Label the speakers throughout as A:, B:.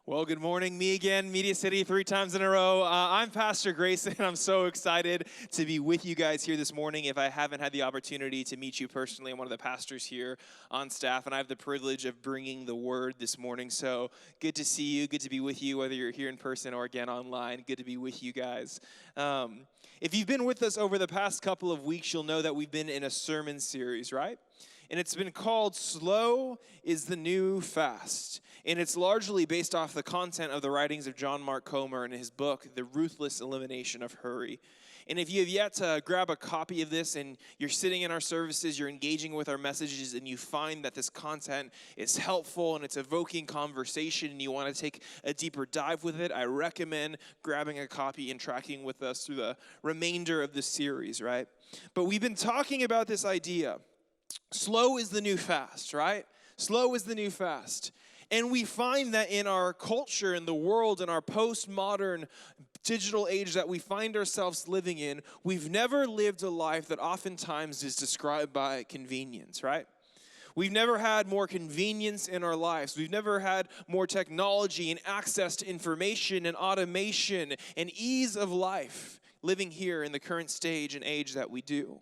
A: Well, good morning. Me again, Media City, 3 times in a row. I'm Pastor Grayson, and I'm so excited to be with you guys here this morning. If I haven't had the opportunity to meet you personally, I'm one of the pastors here on staff, and I have the privilege of bringing the word this morning. So good to see you, good to be with you, whether you're here in person or again online. Good to be with you guys. If you've been with us over the past couple of weeks, you'll know that we've been in a sermon series, right? And it's been called Slow is the New Fast. And it's largely based off the content of the writings of John Mark Comer in his book, The Ruthless Elimination of Hurry. And if you have yet to grab a copy of this and you're sitting in our services, you're engaging with our messages, and you find that this content is helpful and it's evoking conversation and you want to take a deeper dive with it, I recommend grabbing a copy and tracking with us through the remainder of the series, right? But we've been talking about this idea. Slow is the new fast, right? Slow is the new fast. And we find that in our culture, in the world, in our postmodern digital age that we find ourselves living in, we've never lived a life that oftentimes is described by convenience, right? We've never had more convenience in our lives. We've never had more technology and access to information and automation and ease of life living here in the current stage and age that we do.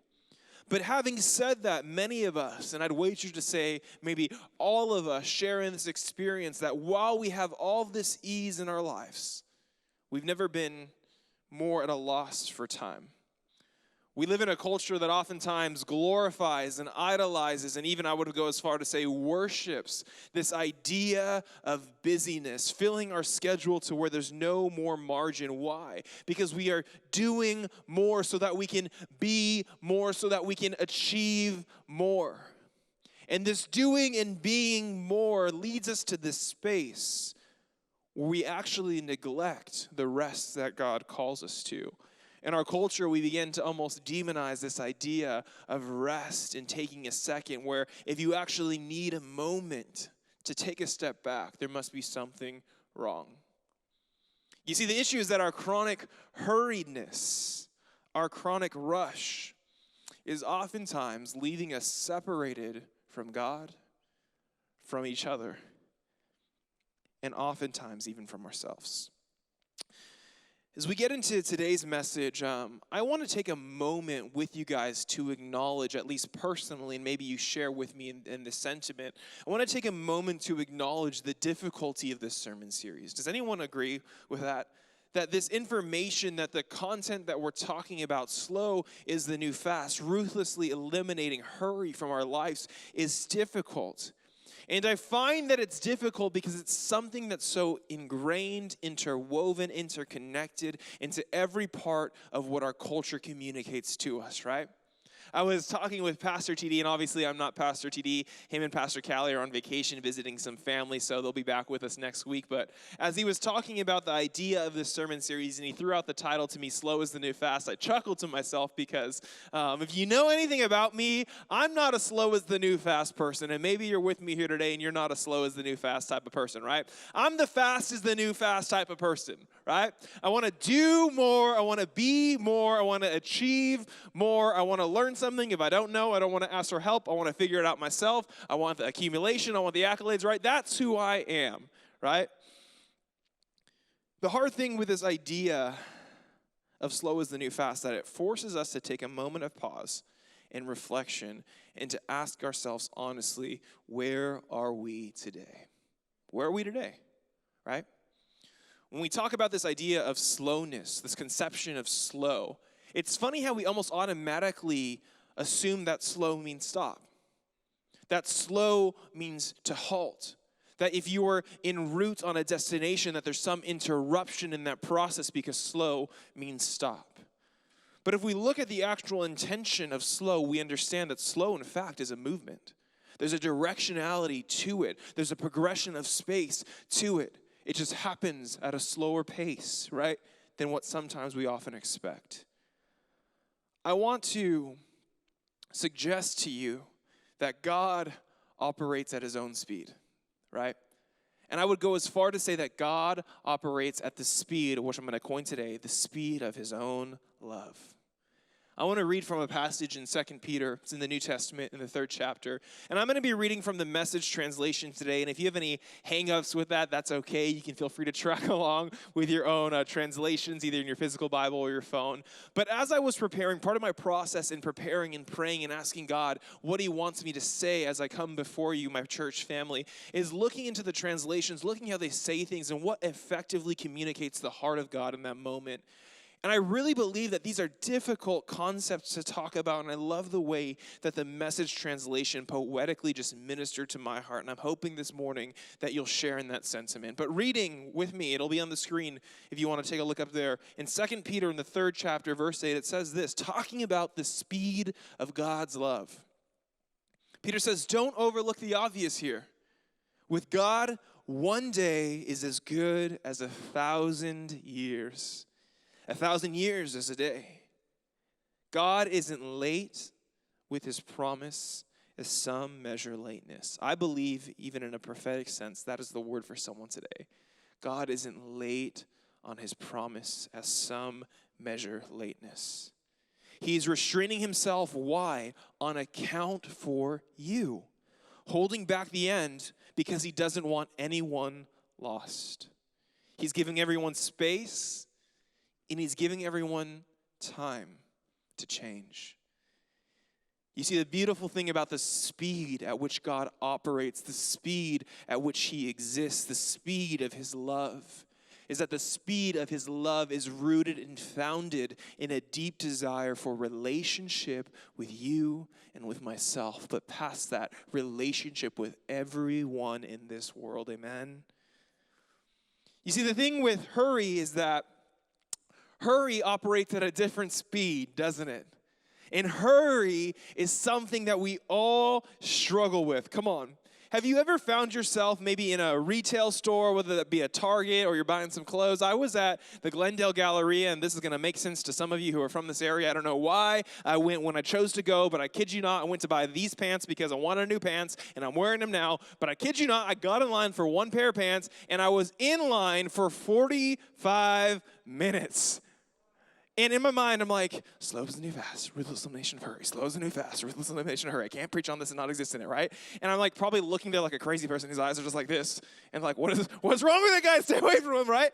A: But having said that, many of us, and I'd wager to say maybe all of us, share in this experience that while we have all this ease in our lives, we've never been more at a loss for time. We live in a culture that oftentimes glorifies and idolizes, and even I would go as far to say worships this idea of busyness, filling our schedule to where there's no more margin. Why? Because we are doing more so that we can be more, so that we can achieve more. And this doing and being more leads us to this space where we actually neglect the rest that God calls us to. In our culture, we begin to almost demonize this idea of rest and taking a second, where if you actually need a moment to take a step back, there must be something wrong. You see, the issue is that our chronic hurriedness, our chronic rush, is oftentimes leaving us separated from God, from each other, and oftentimes even from ourselves. As we get into today's message, I want to take a moment with you guys to acknowledge, at least personally, and maybe you share with me in this sentiment, I want to take a moment to acknowledge the difficulty of this sermon series. Does anyone agree with that? That this information, that the content that we're talking about, slow is the new fast, ruthlessly eliminating hurry from our lives, is difficult. And I find that it's difficult because it's something that's so ingrained, interwoven, interconnected into every part of what our culture communicates to us, right? I was talking with Pastor TD, and obviously I'm not Pastor TD. Him and Pastor Callie are on vacation visiting some family, so they'll be back with us next week. But as he was talking about the idea of this sermon series, and he threw out the title to me, Slow is the New Fast, I chuckled to myself because if you know anything about me, I'm not a slow is the new fast person. And maybe you're with me here today and you're not a slow is the new fast type of person, right? I'm the fast is the new fast type of person, right? I want to do more. I want to be more. I want to achieve more. I want to learn something. If I don't know, I don't want to ask for help. I want to figure it out myself. I want the accumulation. I want the accolades, right? That's who I am, right? The hard thing with this idea of slow is the new fast, that it forces us to take a moment of pause and reflection and to ask ourselves honestly, where are we today? Where are we today, right? When we talk about this idea of slowness, this conception of slow, it's funny how we almost automatically assume that slow means stop. That slow means to halt. That if you are en route on a destination, that there's some interruption in that process because slow means stop. But if we look at the actual intention of slow, we understand that slow, in fact, is a movement. There's a directionality to it. There's a progression of space to it. It just happens at a slower pace, right, than what sometimes we often expect. I want to suggest to you that God operates at his own speed, right? And I would go as far to say that God operates at the speed, which I'm going to coin today, the speed of his own love. I want to read from a passage in 2 Peter. It's in the New Testament in the 3rd chapter. And I'm going to be reading from the Message translation today. And if you have any hang-ups with that, that's okay. You can feel free to track along with your own translations, either in your physical Bible or your phone. But as I was preparing, part of my process in preparing and praying and asking God what he wants me to say as I come before you, my church family, is looking into the translations, looking how they say things and what effectively communicates the heart of God in that moment. And I really believe that these are difficult concepts to talk about, and I love the way that the Message translation poetically just ministered to my heart, and I'm hoping this morning that you'll share in that sentiment. But reading with me, it'll be on the screen if you want to take a look up there. In 2 Peter in the 3rd chapter, verse 8, it says this, talking about the speed of God's love. Peter says, don't overlook the obvious here. With God, one day is as good as 1,000 years. 1,000 years is a day. God isn't late with his promise as some measure lateness. I believe, even in a prophetic sense, that is the word for someone today. God isn't late on his promise as some measure lateness. He's restraining himself. Why? On account for you. Holding back the end because he doesn't want anyone lost. He's giving everyone space. And he's giving everyone time to change. You see, the beautiful thing about the speed at which God operates, the speed at which he exists, the speed of his love, is that the speed of his love is rooted and founded in a deep desire for relationship with you and with myself, but past that, relationship with everyone in this world. Amen? You see, the thing with hurry is that hurry operates at a different speed, doesn't it? And hurry is something that we all struggle with. Come on. Have you ever found yourself maybe in a retail store, whether that be a Target or you're buying some clothes? I was at the Glendale Galleria, and this is going to make sense to some of you who are from this area. I don't know why I went when I chose to go, but I kid you not, I went to buy these pants because I wanted new pants, and I'm wearing them now. But I kid you not, I got in line for one pair of pants, and I was in line for 45 minutes. And in my mind, I'm like, slow is the new fast, ruthless elimination of hurry. Slow is the new fast, ruthless elimination of hurry. I can't preach on this and not exist in it, right? And I'm like probably looking there like a crazy person. His eyes are just like this. And like, what's wrong with that guy? Stay away from him, right?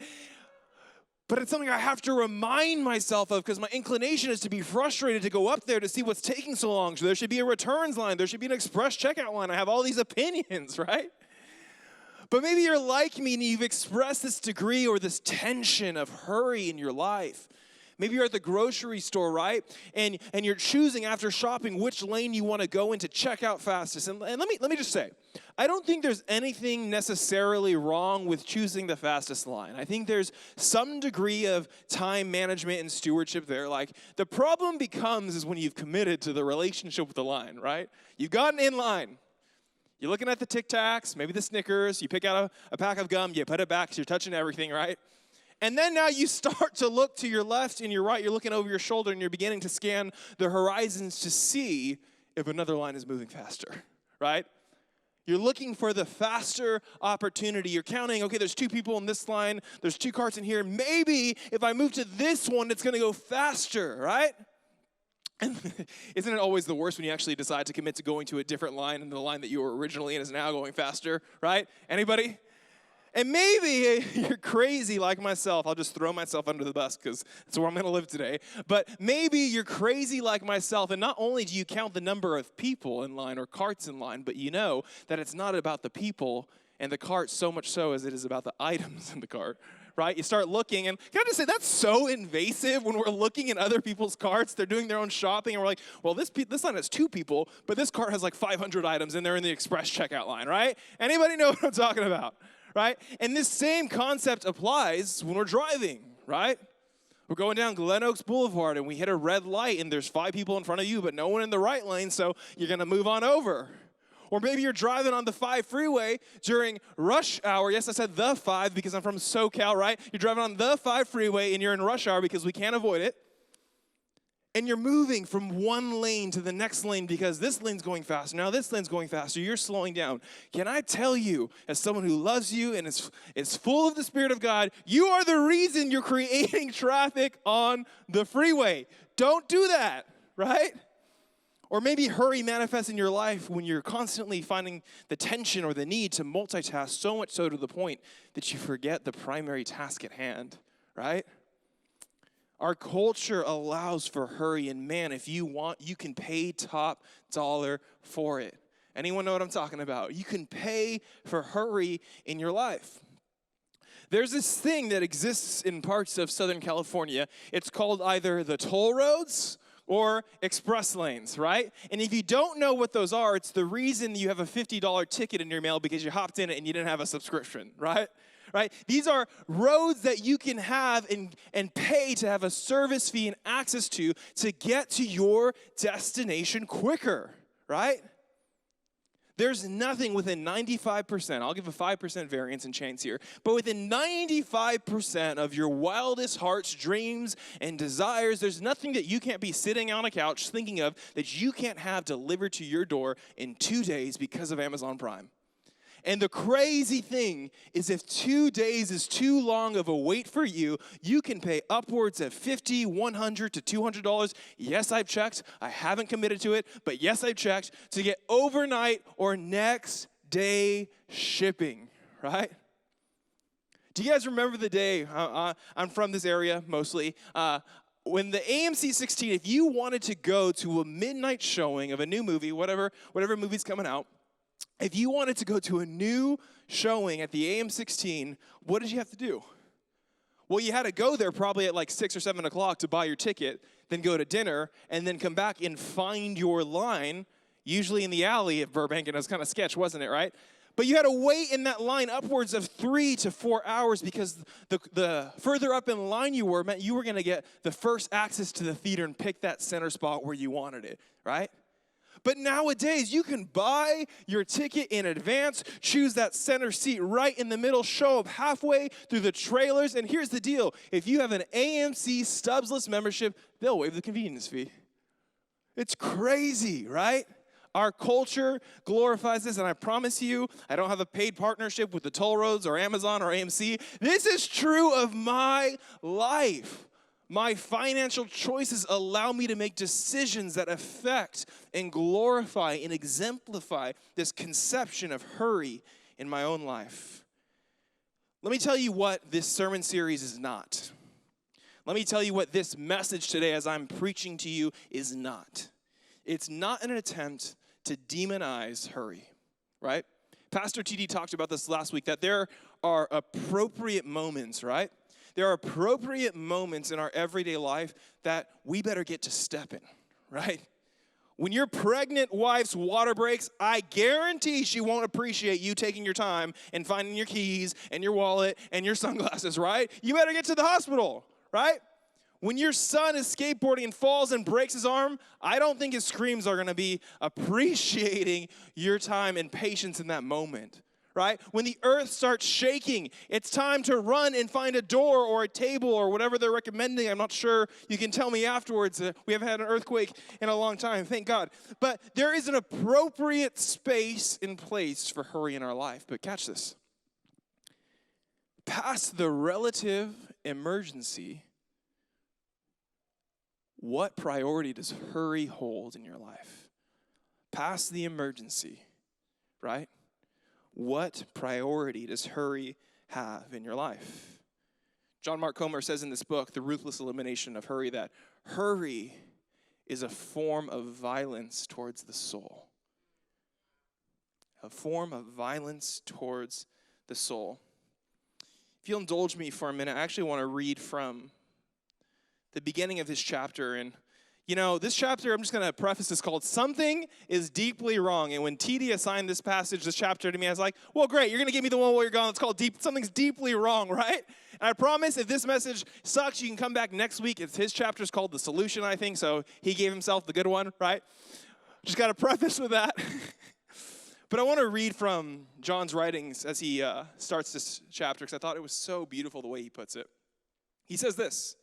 A: But it's something I have to remind myself of because my inclination is to be frustrated to go up there to see what's taking so long. So there should be a returns line. There should be an express checkout line. I have all these opinions, right? But maybe you're like me and you've expressed this degree or this tension of hurry in your life. Maybe you're at the grocery store, right? And you're choosing after shopping which lane you want to go in to check out fastest. And let me just say, I don't think there's anything necessarily wrong with choosing the fastest line. I think there's some degree of time management and stewardship there. Like the problem becomes is when you've committed to the relationship with the line, right? You've gotten in line. You're looking at the Tic Tacs, maybe the Snickers. You pick out a pack of gum. You put it back because you're touching everything, right? And then now you start to look to your left and your right. You're looking over your shoulder and you're beginning to scan the horizons to see if another line is moving faster, right? You're looking for the faster opportunity. You're counting, okay, there's 2 people in this line. There's 2 carts in here. Maybe if I move to this one, it's going to go faster, right? And isn't it always the worst when you actually decide to commit to going to a different line and the line that you were originally in is now going faster, right? Anybody? And maybe you're crazy like myself. I'll just throw myself under the bus because that's where I'm going to live today. But maybe you're crazy like myself, and not only do you count the number of people in line or carts in line, but you know that it's not about the people and the cart so much so as it is about the items in the cart, right? You start looking, and can I just say that's so invasive when we're looking at other people's carts. They're doing their own shopping, and we're like, well, this line has 2 people, but this cart has like 500 items, and they're in the express checkout line, right? Anybody know what I'm talking about? Right? And this same concept applies when we're driving, right? We're going down Glen Oaks Boulevard and we hit a red light and there's 5 people in front of you but no one in the right lane, so you're going to move on over. Or maybe you're driving on the 5 freeway during rush hour. Yes, I said the 5 because I'm from SoCal, right? You're driving on the 5 freeway and you're in rush hour because we can't avoid it. And you're moving from one lane to the next lane because this lane's going faster. Now this lane's going faster. You're slowing down. Can I tell you, as someone who loves you and is full of the Spirit of God, you are the reason you're creating traffic on the freeway. Don't do that. right? Or maybe hurry manifests in your life when you're constantly finding the tension or the need to multitask, so much so to the point that you forget the primary task at hand, right? Our culture allows for hurry, and man, if you want, you can pay top dollar for it. Anyone know what I'm talking about? You can pay for hurry in your life. There's this thing that exists in parts of Southern California. It's called either the toll roads or express lanes, right? And if you don't know what those are, it's the reason you have a $50 ticket in your mail because you hopped in it and you didn't have a subscription, right? Right? These are roads that you can have and pay to have a service fee and access to get to your destination quicker, right? There's nothing within 95%, I'll give a 5% variance in chance here, but within 95% of your wildest heart's dreams and desires, there's nothing that you can't be sitting on a couch thinking of that you can't have delivered to your door in 2 days because of Amazon Prime. And the crazy thing is if 2 days is too long of a wait for you, you can pay upwards of $50, $100 to $200. Yes, I've checked. I haven't committed to it, but yes, I've checked to get overnight or next day shipping, right? Do you guys remember the day, I'm from this area mostly, when the AMC 16, if you wanted to go to a midnight showing of a new movie, whatever movie's coming out, if you wanted to go to a new showing at the AM16, what did you have to do? Well, you had to go there probably at like 6 or 7 o'clock to buy your ticket, then go to dinner, and then come back and find your line, usually in the alley at Burbank, and it was kind of sketch, wasn't it, right? But you had to wait in that line upwards of 3 to 4 hours because the further up in line you were meant you were going to get the first access to the theater and pick that center spot where you wanted it, right? But nowadays, you can buy your ticket in advance, choose that center seat right in the middle, show up halfway through the trailers, and here's the deal. If you have an AMC Stubsless membership, they'll waive the convenience fee. It's crazy, right? Our culture glorifies this, and I promise you, I don't have a paid partnership with the toll roads or Amazon or AMC. This is true of my life. My financial choices allow me to make decisions that affect and glorify and exemplify this conception of hurry in my own life. Let me tell you what this sermon series is not. Let me tell you what this message today as I'm preaching to you is not. It's not an attempt to demonize hurry, right? Pastor TD talked about this last week, that there are appropriate moments, right? There are appropriate moments in our everyday life that we better get to step in, right? When your pregnant wife's water breaks, I guarantee she won't appreciate you taking your time and finding your keys and your wallet and your sunglasses, right? You better get to the hospital, right? When your son is skateboarding and falls and breaks his arm, I don't think his screams are going to be appreciating your time and patience in that moment. Right? When the earth starts shaking, it's time to run and find a door or a table or whatever they're recommending. I'm not sure. You can tell me afterwards. We haven't had an earthquake in a long time, thank God. But there is an appropriate space and place for hurry in our life. But catch this. Past the relative emergency, what priority does hurry hold in your life? Past the emergency, right? What priority does hurry have in your life? John Mark Comer says in this book, The Ruthless Elimination of Hurry, that hurry is a form of violence towards the soul. A form of violence towards the soul. If you'll indulge me for a minute, I actually want to read from the beginning of this chapter. And you know, this chapter, I'm just going to preface this, called Something is Deeply Wrong. And when TD assigned this chapter to me, I was like, well, great, you're going to give me the one while you're gone. It's called Something's Deeply Wrong, right? And I promise if this message sucks, you can come back next week. His chapter's called The Solution, I think, so he gave himself the good one, right? Just got to preface with that. But I want to read from John's writings as he starts this chapter, because I thought it was so beautiful the way he puts it. He says this.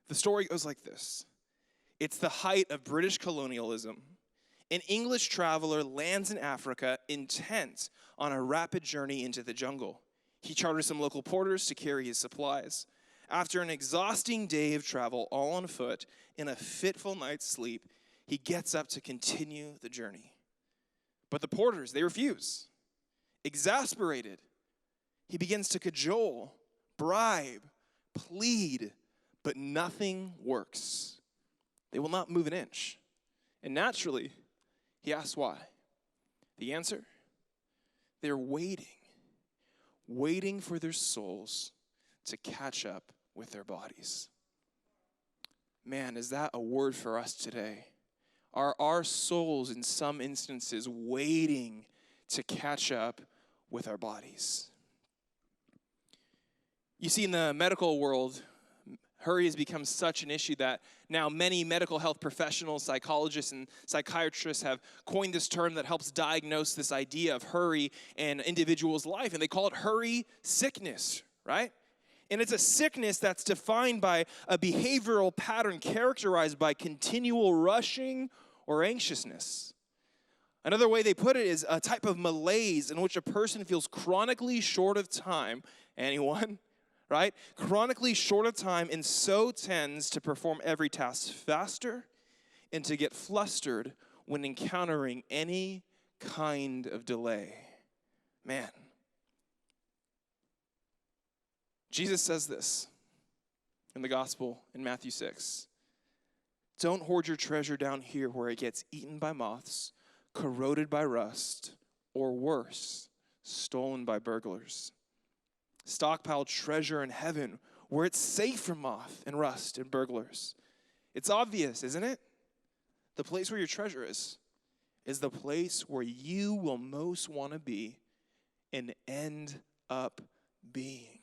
A: The story goes like this. It's the height of British colonialism. An English traveler lands in Africa intent on a rapid journey into the jungle. He charters some local porters to carry his supplies. After an exhausting day of travel, all on foot, in a fitful night's sleep, he gets up to continue the journey. But the porters, they refuse. Exasperated, he begins to cajole, bribe, plead, but nothing works. They will not move an inch. And naturally, he asks why. The answer? They're waiting for their souls to catch up with their bodies. Man, is that a word for us today? Are our souls, in some instances, waiting to catch up with our bodies? You see, in the medical world, hurry has become such an issue that now many medical health professionals, psychologists, and psychiatrists have coined this term that helps diagnose this idea of hurry in an individual's life, and they call it hurry sickness, right? And it's a sickness that's defined by a behavioral pattern characterized by continual rushing or anxiousness. Another way they put it is a type of malaise in which a person feels chronically short of time. Anyone? Right? Chronically short of time, and so tends to perform every task faster and to get flustered when encountering any kind of delay. Man. Jesus says this in the gospel in Matthew 6. Don't hoard your treasure down here where it gets eaten by moths, corroded by rust, or worse, stolen by burglars. Stockpile treasure in heaven where it's safe from moth and rust and burglars. It's obvious, isn't it? The place where your treasure is the place where you will most want to be and end up being.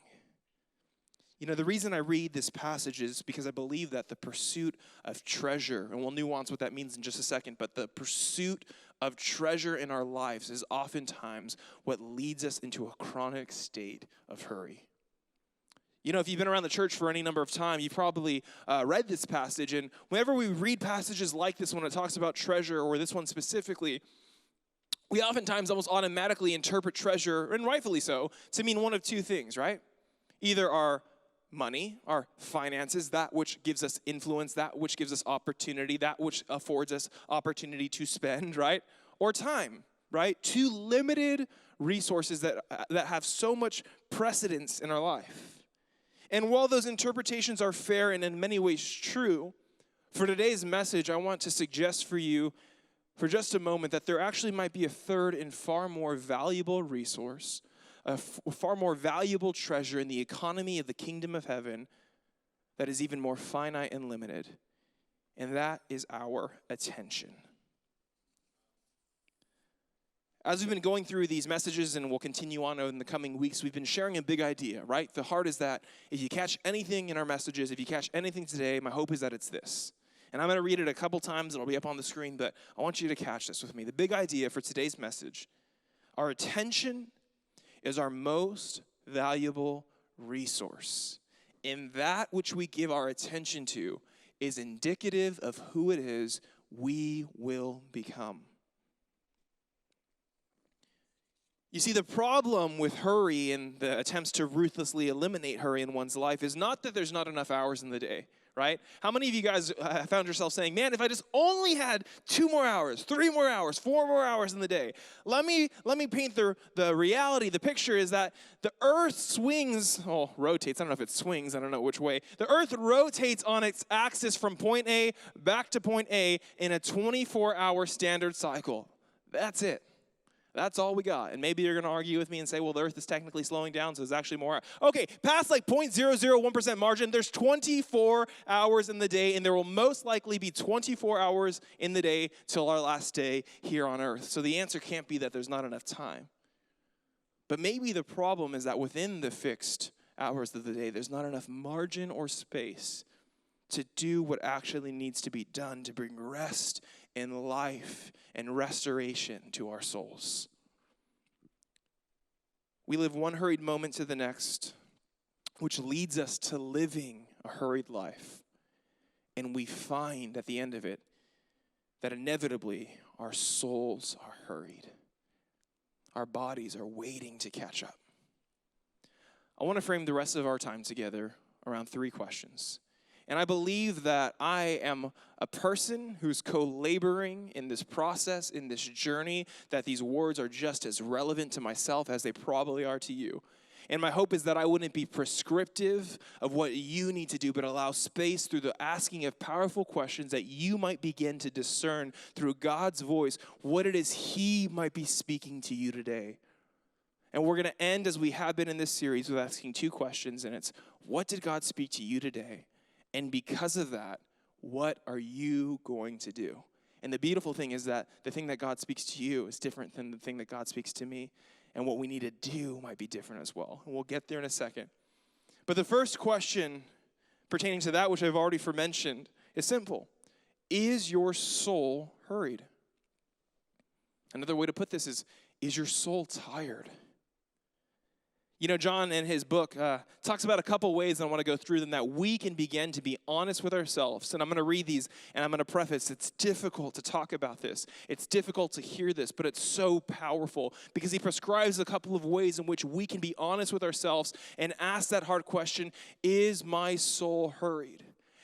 A: You know, the reason I read this passage is because I believe that the pursuit of treasure, and we'll nuance what that means in just a second, but the pursuit of treasure in our lives is oftentimes what leads us into a chronic state of hurry. You know, if you've been around the church for any number of time, you've probably read this passage, and whenever we read passages like this one, it talks about treasure, or this one specifically, we oftentimes almost automatically interpret treasure, and rightfully so, to mean one of two things, right? Either our money, our finances, that which gives us influence, that which gives us opportunity, that which affords us opportunity to spend, right? Or time, right? Two limited resources that have so much precedence in our life. And while those interpretations are fair and in many ways true, for today's message, I want to suggest for you for just a moment that there actually might be a third and far more valuable resource, a far more valuable treasure in the economy of the kingdom of heaven that is even more finite and limited, and that is our attention. As we've been going through these messages, and we'll continue on in the coming weeks, we've been sharing a big idea, right? The heart is that if you catch anything in our messages, if you catch anything today, my hope is that it's this. And I'm going to read it a couple times, and it'll be up on the screen, but I want you to catch this with me. The big idea for today's message: our attention is our most valuable resource. And that which we give our attention to is indicative of who it is we will become. You see, the problem with hurry and the attempts to ruthlessly eliminate hurry in one's life is not that there's not enough hours in the day, right? How many of you guys found yourself saying, man, if I just only had 2 more hours, 3 more hours, 4 more hours in the day? Let me paint the reality. The picture is that the earth rotates. I don't know if it swings. I don't know which way. The earth rotates on its axis from point A back to point A in a 24-hour standard cycle. That's it. That's all we got. And maybe you're going to argue with me and say, well, the earth is technically slowing down, so it's actually more. Okay, past like 0.001% margin, there's 24 hours in the day, and there will most likely be 24 hours in the day till our last day here on earth. So the answer can't be that there's not enough time. But maybe the problem is that within the fixed hours of the day, there's not enough margin or space to do what actually needs to be done to bring rest and life and restoration to our souls. We live one hurried moment to the next, which leads us to living a hurried life. And we find at the end of it that inevitably our souls are hurried. Our bodies are waiting to catch up. I want to frame the rest of our time together around 3 questions. And I believe that I am a person who's co-laboring in this process, in this journey, that these words are just as relevant to myself as they probably are to you. And my hope is that I wouldn't be prescriptive of what you need to do, but allow space through the asking of powerful questions that you might begin to discern through God's voice what it is He might be speaking to you today. And we're going to end, as we have been in this series, with asking two questions, and it's, what did God speak to you today? And because of that, what are you going to do? And the beautiful thing is that the thing that God speaks to you is different than the thing that God speaks to me. And what we need to do might be different as well. And we'll get there in a second. But the first question pertaining to that which I've already mentioned is simple. Is your soul hurried? Another way to put this is your soul tired? You know, John in his book talks about a couple ways, and I want to go through them, that we can begin to be honest with ourselves. And I'm going to read these, and I'm going to preface, it's difficult to talk about this. It's difficult to hear this, but it's so powerful because he prescribes a couple of ways in which we can be honest with ourselves and ask that hard question, is my soul hurried?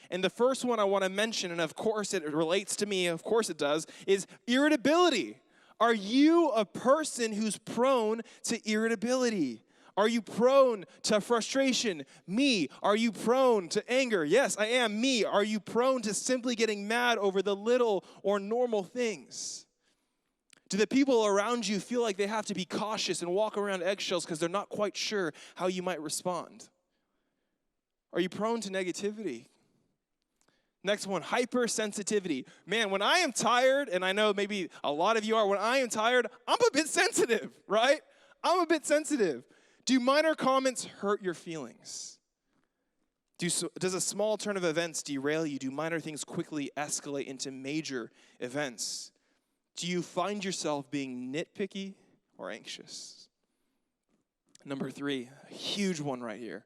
A: And the first one I want to mention, and of course it relates to me, of course it does, is irritability. Are you a person who's prone to irritability? Are you prone to frustration? Me. Are you prone to anger? Yes, I am. Me. Are you prone to simply getting mad over the little or normal things? Do the people around you feel like they have to be cautious and walk around eggshells because they're not quite sure how you might respond? Are you prone to negativity? Next one, hypersensitivity. Man, when I am tired, and I know maybe a lot of you are, when I am tired, I'm a bit sensitive, right? I'm a bit sensitive. Do minor comments hurt your feelings? Does a small turn of events derail you? Do minor things quickly escalate into major events? Do you find yourself being nitpicky or anxious? Number 3, a huge one right here,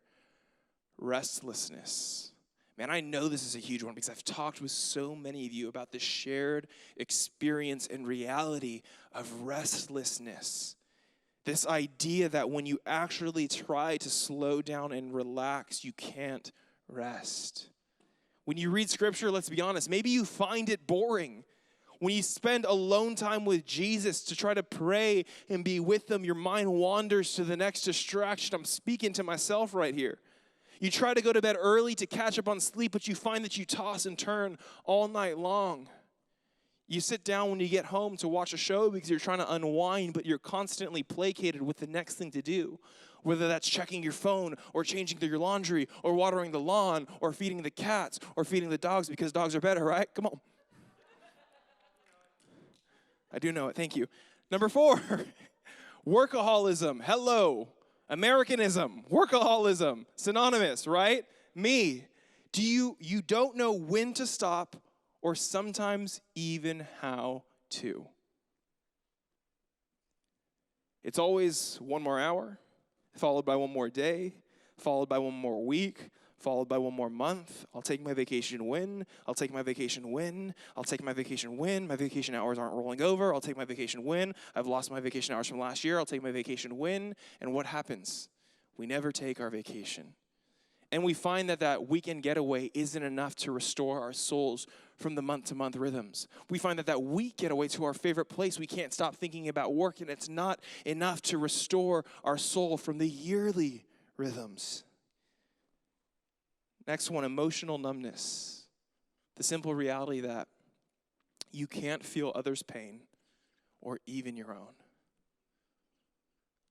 A: restlessness. Man, I know this is a huge one because I've talked with so many of you about the shared experience and reality of restlessness. This idea that when you actually try to slow down and relax, you can't rest. When you read scripture, let's be honest, maybe you find it boring. When you spend alone time with Jesus to try to pray and be with him, your mind wanders to the next distraction. I'm speaking to myself right here. You try to go to bed early to catch up on sleep, but you find that you toss and turn all night long. You sit down when you get home to watch a show because you're trying to unwind, but you're constantly placated with the next thing to do. Whether that's checking your phone or changing your laundry or watering the lawn or feeding the cats or feeding the dogs because dogs are better, right? Come on. I do know it. Thank you. Number 4, workaholism. Hello. Americanism. Workaholism. Synonymous, right? Me. You don't know when to stop or sometimes even how to. It's always one more hour, followed by one more day, followed by one more week, followed by one more month. I'll take my vacation when. I'll take my vacation when. I'll take my vacation when. My vacation hours aren't rolling over. I'll take my vacation when. I've lost my vacation hours from last year. I'll take my vacation when. And what happens? We never take our vacation. And we find that weekend getaway isn't enough to restore our souls from the month-to-month rhythms. We find that week getaway to our favorite place, we can't stop thinking about work, and it's not enough to restore our soul from the yearly rhythms. Next one, emotional numbness. The simple reality that you can't feel others' pain or even your own.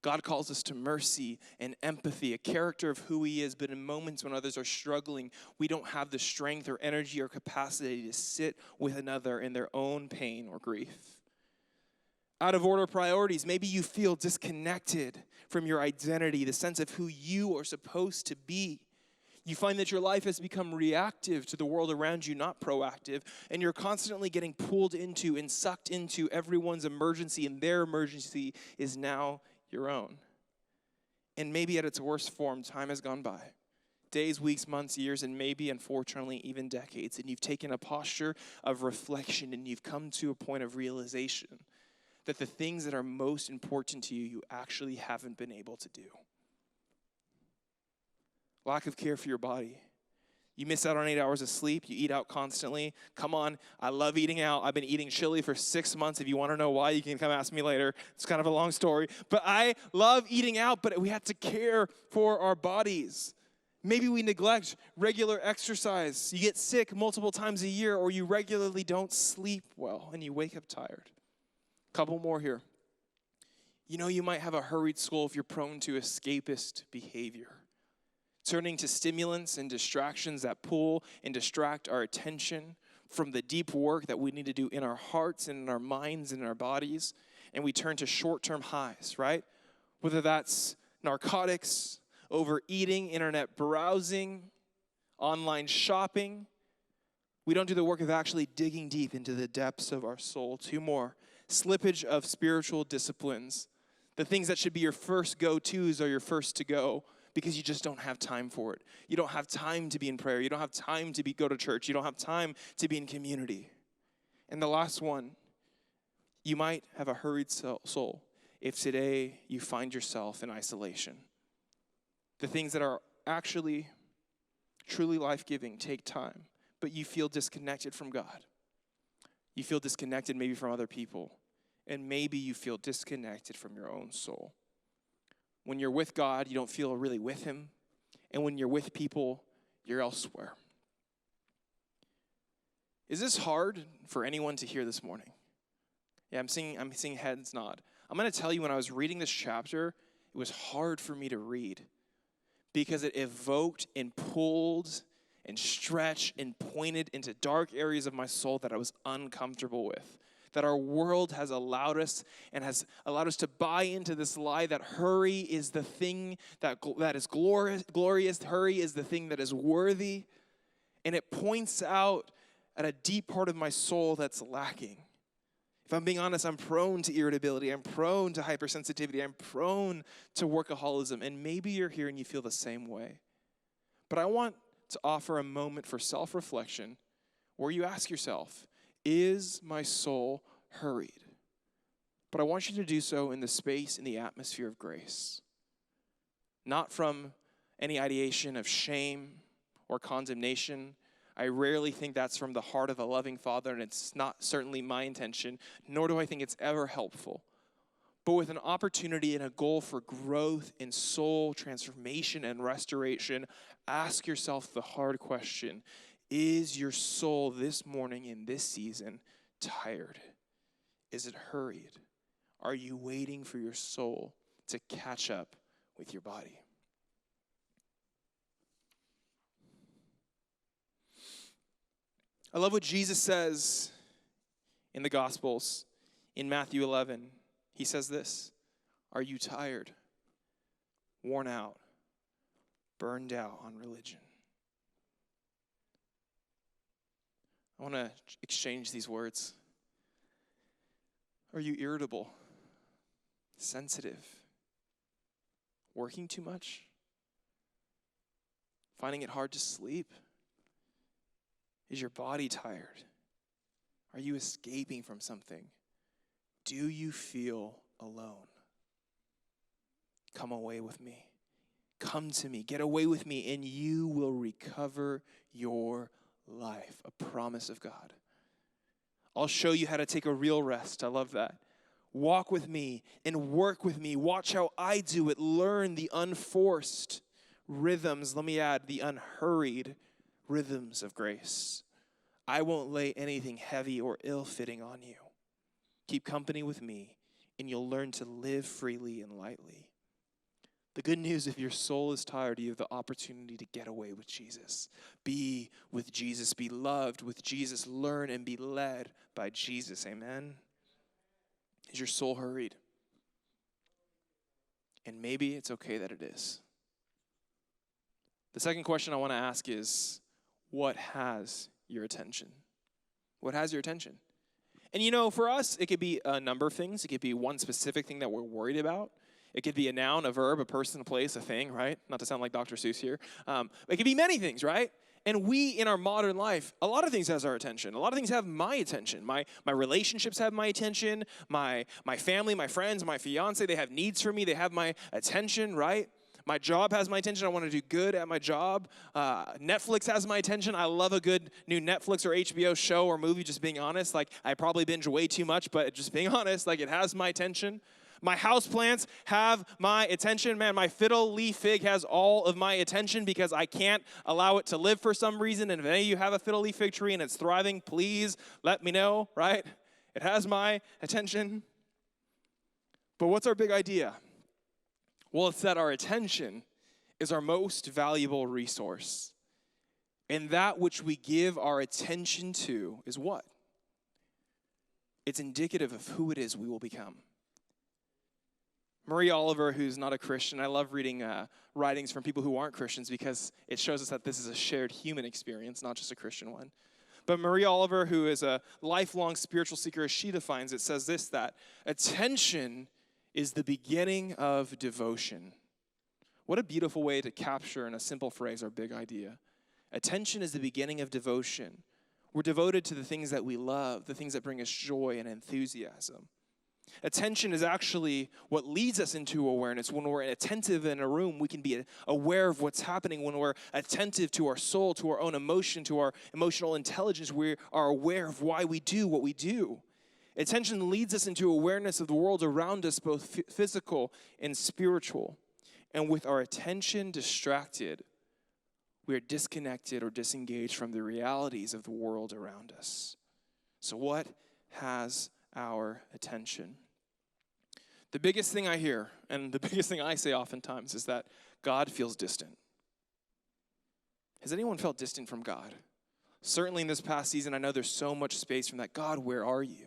A: God calls us to mercy and empathy, a character of who he is, but in moments when others are struggling, we don't have the strength or energy or capacity to sit with another in their own pain or grief. Out of order priorities, maybe you feel disconnected from your identity, the sense of who you are supposed to be. You find that your life has become reactive to the world around you, not proactive, and you're constantly getting pulled into and sucked into everyone's emergency, and their emergency is now your own. And maybe at its worst form, time has gone by. Days, weeks, months, years, and maybe, unfortunately, even decades. And you've taken a posture of reflection, and you've come to a point of realization that the things that are most important to you, you actually haven't been able to do. Lack of care for your body. You miss out on 8 hours of sleep. You eat out constantly. Come on, I love eating out. I've been eating chili for 6 months. If you want to know why, you can come ask me later. It's kind of a long story. But I love eating out, but we have to care for our bodies. Maybe we neglect regular exercise. You get sick multiple times a year, or you regularly don't sleep well, and you wake up tired. Couple more here. You know, you might have a hurried soul if you're prone to escapist behavior. Turning to stimulants and distractions that pull and distract our attention from the deep work that we need to do in our hearts and in our minds and in our bodies. And we turn to short-term highs, right? Whether that's narcotics, overeating, internet browsing, online shopping. We don't do the work of actually digging deep into the depths of our soul. 2 more. Slippage of spiritual disciplines. The things that should be your first go-tos are your first to go, because you just don't have time for it. You don't have time to be in prayer. You don't have time to go to church. You don't have time to be in community. And the last one, you might have a hurried soul if today you find yourself in isolation. The things that are actually truly life-giving take time, but you feel disconnected from God. You feel disconnected maybe from other people, and maybe you feel disconnected from your own soul. When you're with God, you don't feel really with him. And when you're with people, you're elsewhere. Is this hard for anyone to hear this morning? Yeah, I'm seeing heads nod. I'm going to tell you, when I was reading this chapter, it was hard for me to read because it evoked and pulled and stretched and pointed into dark areas of my soul that I was uncomfortable with. That our world has allowed us to buy into this lie that hurry is the thing that is glorious. Hurry is the thing that is worthy. And it points out at a deep part of my soul that's lacking. If I'm being honest, I'm prone to irritability. I'm prone to hypersensitivity. I'm prone to workaholism. And maybe you're here and you feel the same way. But I want to offer a moment for self-reflection where you ask yourself, is my soul hurried? But I want you to do so in the space, in the atmosphere of grace. Not from any ideation of shame or condemnation. I rarely think that's from the heart of a loving Father, and it's not certainly my intention, nor do I think it's ever helpful. But with an opportunity and a goal for growth in soul transformation and restoration, ask yourself the hard question. Is your soul this morning in this season tired? Is it hurried? Are you waiting for your soul to catch up with your body? I love what Jesus says in the Gospels. In Matthew 11, he says this, are you tired, worn out, burned out on religion? I want to exchange these words. Are you irritable, sensitive, working too much, finding it hard to sleep? Is your body tired? Are you escaping from something? Do you feel alone? Come away with me. Come to me. Get away with me, and you will recover your life, a promise of God. I'll show you how to take a real rest. I love that. Walk with me and work with me. Watch how I do it. Learn the unforced rhythms. Let me add the unhurried rhythms of grace. I won't lay anything heavy or ill-fitting on you. Keep company with me, and you'll learn to live freely and lightly. The good news, if your soul is tired, you have the opportunity to get away with Jesus. Be with Jesus. Be loved with Jesus. Learn and be led by Jesus. Amen? Is your soul hurried? And maybe it's okay that it is. The second question I want to ask is, what has your attention? What has your attention? And you know, for us, it could be a number of things. It could be one specific thing that we're worried about. It could be a noun, a verb, a person, a place, a thing, right? Not to sound like Dr. Seuss here. It could be many things, right? And we, in our modern life, a lot of things has our attention. A lot of things have my attention. My relationships have my attention. My family, my friends, my fiance, they have needs for me. They have my attention, right? My job has my attention. I want to do good at my job. Netflix has my attention. I love a good new Netflix or HBO show or movie, just being honest. Like, I probably binge way too much, but just being honest, like, it has my attention. My houseplants have my attention. Man, my fiddle leaf fig has all of my attention because I can't allow it to live for some reason. And if any of you have a fiddle leaf fig tree and it's thriving, please let me know, right? It has my attention. But what's our big idea? Well, it's that our attention is our most valuable resource. And that which we give our attention to is what? It's indicative of who it is we will become. Marie Oliver, who's not a Christian, I love reading writings from people who aren't Christians because it shows us that this is a shared human experience, not just a Christian one. But Marie Oliver, who is a lifelong spiritual seeker, as she defines it, says this, that attention is the beginning of devotion. What a beautiful way to capture in a simple phrase our big idea. Attention is the beginning of devotion. We're devoted to the things that we love, the things that bring us joy and enthusiasm. Attention is actually what leads us into awareness. When we're attentive in a room, we can be aware of what's happening. When we're attentive to our soul, to our own emotion, to our emotional intelligence, we are aware of why we do what we do. Attention leads us into awareness of the world around us, both physical and spiritual. And with our attention distracted, we are disconnected or disengaged from the realities of the world around us. So what has our attention? The biggest thing I hear, and the biggest thing I say oftentimes, is that God feels distant. Has anyone felt distant from God? Certainly in this past season, I know there's so much space from that. God, where are you?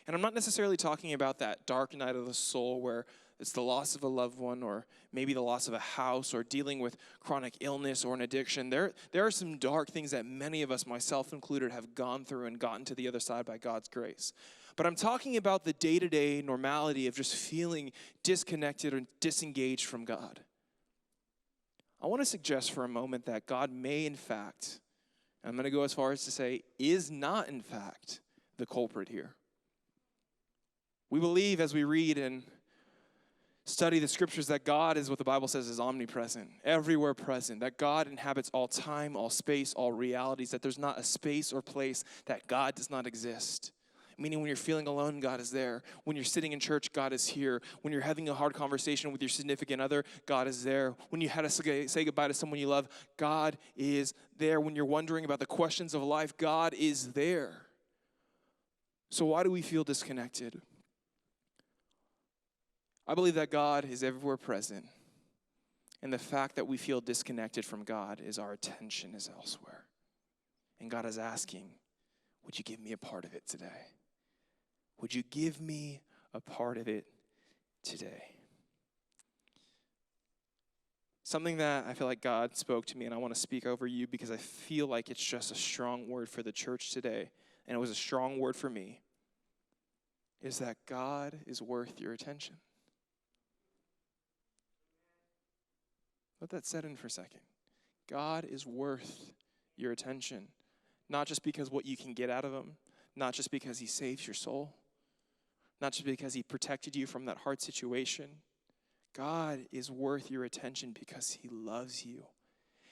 A: And I'm not necessarily talking about that dark night of the soul where it's the loss of a loved one or maybe the loss of a house or dealing with chronic illness or an addiction. There are some dark things that many of us, myself included, have gone through and gotten to the other side by God's grace. But I'm talking about the day-to-day normality of just feeling disconnected or disengaged from God. I want to suggest for a moment that God may, in fact, and I'm going to go as far as to say, is not, in fact, the culprit here. We believe as we read and study the scriptures that God is what the Bible says is omnipresent, everywhere present, that God inhabits all time, all space, all realities, that there's not a space or place that God does not exist. Meaning when you're feeling alone, God is there. When you're sitting in church, God is here. When you're having a hard conversation with your significant other, God is there. When you had to say goodbye to someone you love, God is there. When you're wondering about the questions of life, God is there. So why do we feel disconnected? I believe that God is everywhere present. And the fact that we feel disconnected from God is our attention is elsewhere. And God is asking, would you give me a part of it today? Would you give me a part of it today? Something that I feel like God spoke to me, and I want to speak over you because I feel like it's just a strong word for the church today, and it was a strong word for me, is that God is worth your attention. Let that set in for a second. God is worth your attention, not just because what you can get out of him, not just because he saves your soul, not just because he protected you from that hard situation. God is worth your attention because he loves you.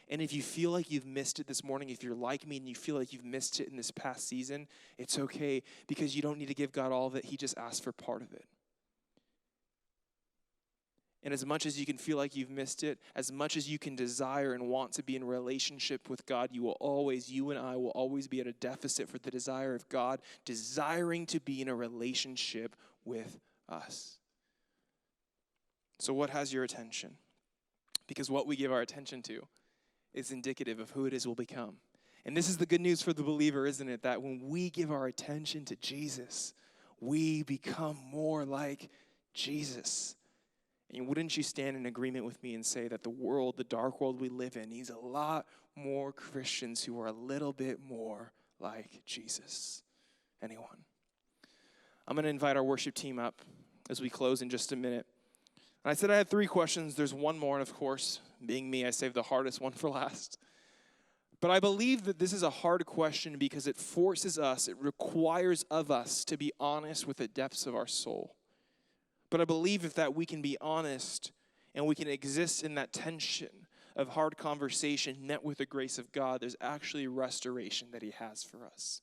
A: And if you feel like you've missed it this morning, if you're like me and you feel like you've missed it in this past season, it's okay because you don't need to give God all of it. He just asked for part of it. And as much as you can feel like you've missed it, as much as you can desire and want to be in relationship with God, you and I will always be at a deficit for the desire of God, desiring to be in a relationship with us. So what has your attention? Because what we give our attention to is indicative of who it is we'll become. And this is the good news for the believer, isn't it? That when we give our attention to Jesus, we become more like Jesus. And wouldn't you stand in agreement with me and say that the world, the dark world we live in, needs a lot more Christians who are a little bit more like Jesus? Anyone? I'm going to invite our worship team up as we close in just a minute. And I said I had 3 questions. There's one more, and of course, being me, I saved the hardest one for last. But I believe that this is a hard question because it forces us, it requires of us to be honest with the depths of our soul. But I believe if that we can be honest and we can exist in that tension of hard conversation met with the grace of God, there's actually restoration that he has for us,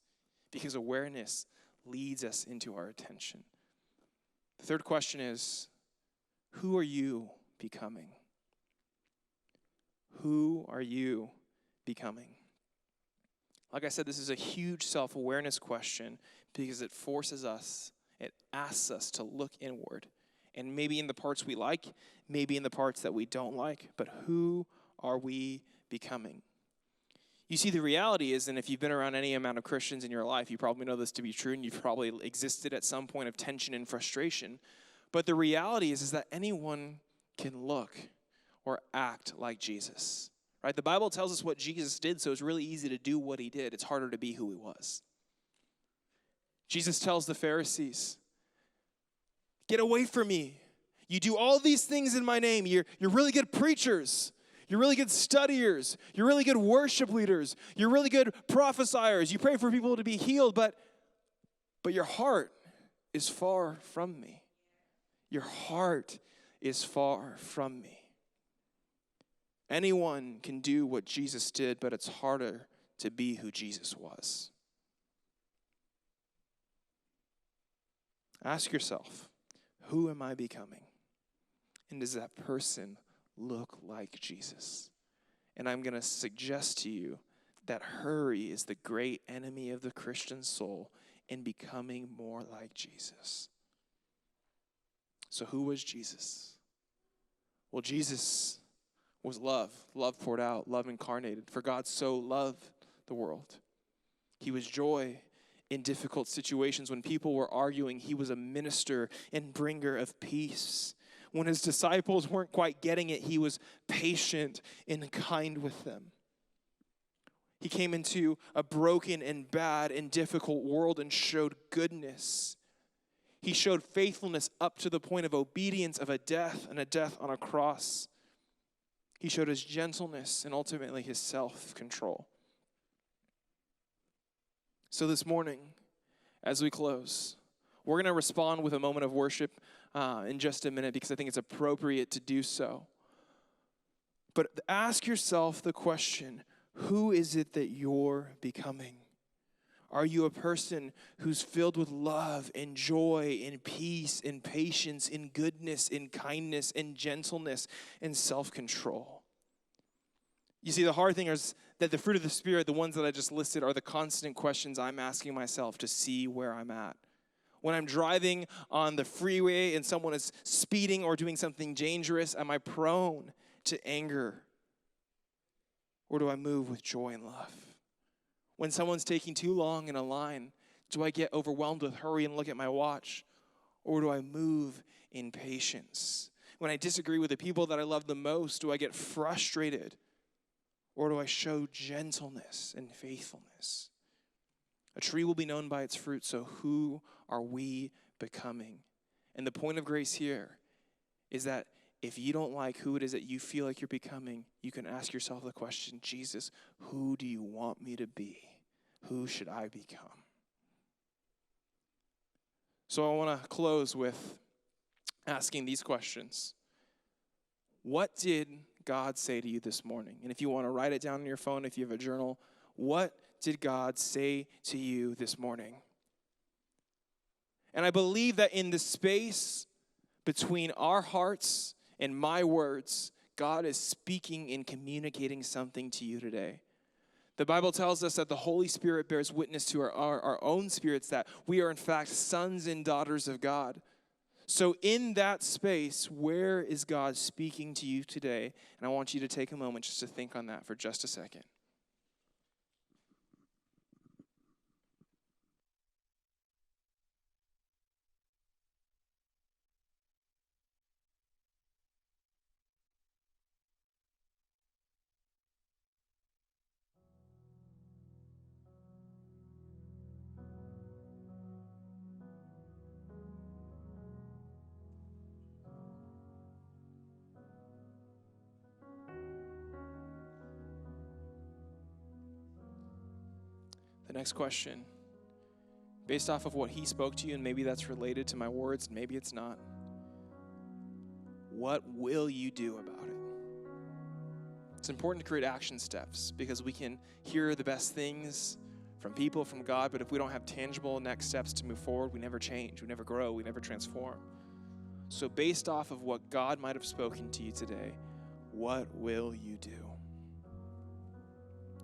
A: because awareness leads us into our attention. The third question is, who are you becoming? Who are you becoming? Like I said, this is a huge self-awareness question because it forces us, it asks us to look inward. And maybe in the parts we like, maybe in the parts that we don't like, but who are we becoming? You see, the reality is, and if you've been around any amount of Christians in your life, you probably know this to be true, and you've probably existed at some point of tension and frustration. But the reality is that anyone can look or act like Jesus, right? The Bible tells us what Jesus did, so it's really easy to do what he did. It's harder to be who he was. Jesus tells the Pharisees, get away from me. You do all these things in my name. You're really good preachers. You're really good studiers. You're really good worship leaders. You're really good prophesiers. You pray for people to be healed, but your heart is far from me. Your heart is far from me. Anyone can do what Jesus did, but it's harder to be who Jesus was. Ask yourself, who am I becoming? And does that person look like Jesus? And I'm going to suggest to you that hurry is the great enemy of the Christian soul in becoming more like Jesus. So who was Jesus? Well, Jesus was love poured out, love incarnated. For God so loved the world. He was joy in difficult situations. When people were arguing, he was a minister and bringer of peace. When his disciples weren't quite getting it, he was patient and kind with them. He came into a broken and bad and difficult world and showed goodness. He showed faithfulness up to the point of obedience of a death on a cross. He showed his gentleness and ultimately his self-control. So this morning, as we close, we're going to respond with a moment of worship in just a minute because I think it's appropriate to do so. But ask yourself the question, who is it that you're becoming? Are you a person who's filled with love and joy and peace and patience and goodness and kindness and gentleness and self-control? You see, the hard thing is that the fruit of the Spirit, the ones that I just listed, are the constant questions I'm asking myself to see where I'm at. When I'm driving on the freeway and someone is speeding or doing something dangerous, am I prone to anger? Or do I move with joy and love? When someone's taking too long in a line, do I get overwhelmed with hurry and look at my watch? Or do I move in patience? When I disagree with the people that I love the most, do I get frustrated? Or do I show gentleness and faithfulness? A tree will be known by its fruit, so who are we becoming? And the point of grace here is that if you don't like who it is that you feel like you're becoming, you can ask yourself the question, Jesus, who do you want me to be? Who should I become? So I want to close with asking these questions. What did God say to you this morning? And if you want to write it down on your phone, if you have a journal, what did God say to you this morning? And I believe that in the space between our hearts and my words, God is speaking and communicating something to you today. The Bible tells us that the Holy Spirit bears witness to our own spirits that we are in fact sons and daughters of God. So in that space, where is God speaking to you today? And I want you to take a moment just to think on that for just a second. The next question, based off of what he spoke to you, and maybe that's related to my words, and maybe it's not. what will you do about it? It's important to create action steps because we can hear the best things from people, from God, but if we don't have tangible next steps to move forward, we never change, we never grow, we never transform. So based off of what God might have spoken to you today, what will you do?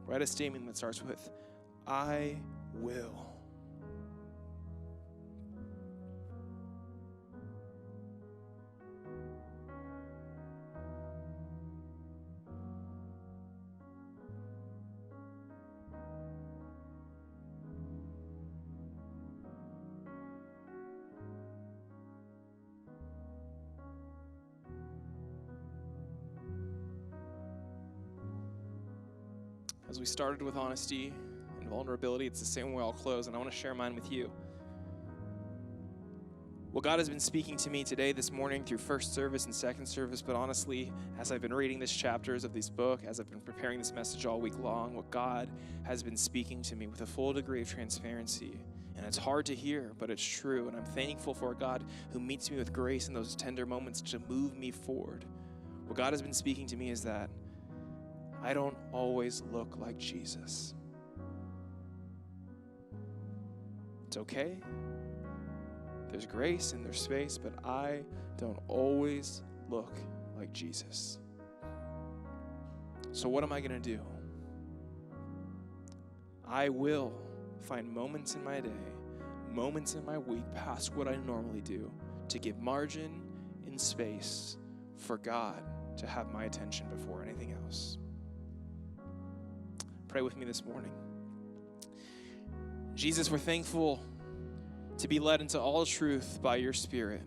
A: Write a statement that starts with, I will. As we started with honesty and vulnerability, it's the same way I'll close, and I want to share mine with you. Well, God has been speaking to me today, this morning, through first service and second service, but honestly, as I've been reading these chapters of this book, as I've been preparing this message all week long, what God has been speaking to me with a full degree of transparency. And it's hard to hear, but it's true, and I'm thankful for a God who meets me with grace in those tender moments to move me forward. What God has been speaking to me is that I don't always look like Jesus. It's okay. There's grace and there's space, but I don't always look like Jesus. So what am I going to do? I will find moments in my day, moments in my week past what I normally do to give margin and space for God to have my attention before anything else. Pray with me this morning. Jesus, we're thankful to be led into all truth by your Spirit.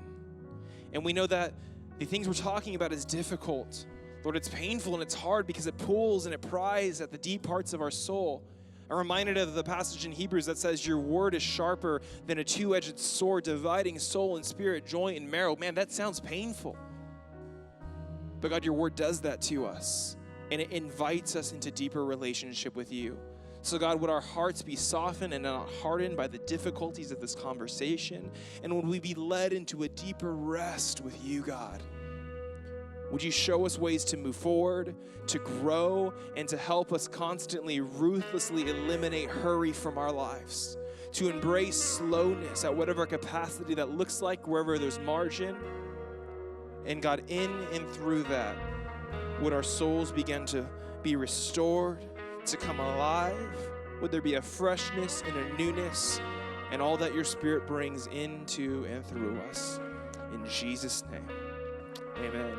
A: And we know that the things we're talking about is difficult. Lord, it's painful and it's hard because it pulls and it pries at the deep parts of our soul. I'm reminded of the passage in Hebrews that says your word is sharper than a two-edged sword, dividing soul and spirit, joint and marrow. Man, that sounds painful. But God, your word does that to us. And it invites us into deeper relationship with you. So God, would our hearts be softened and not hardened by the difficulties of this conversation? And would we be led into a deeper rest with you, God? Would you show us ways to move forward, to grow, and to help us constantly, ruthlessly eliminate hurry from our lives, to embrace slowness at whatever capacity that looks like, wherever there's margin. And God, in and through that, would our souls begin to be restored, to come alive? Would there be a freshness and a newness and all that your Spirit brings into and through us? In Jesus' name, amen.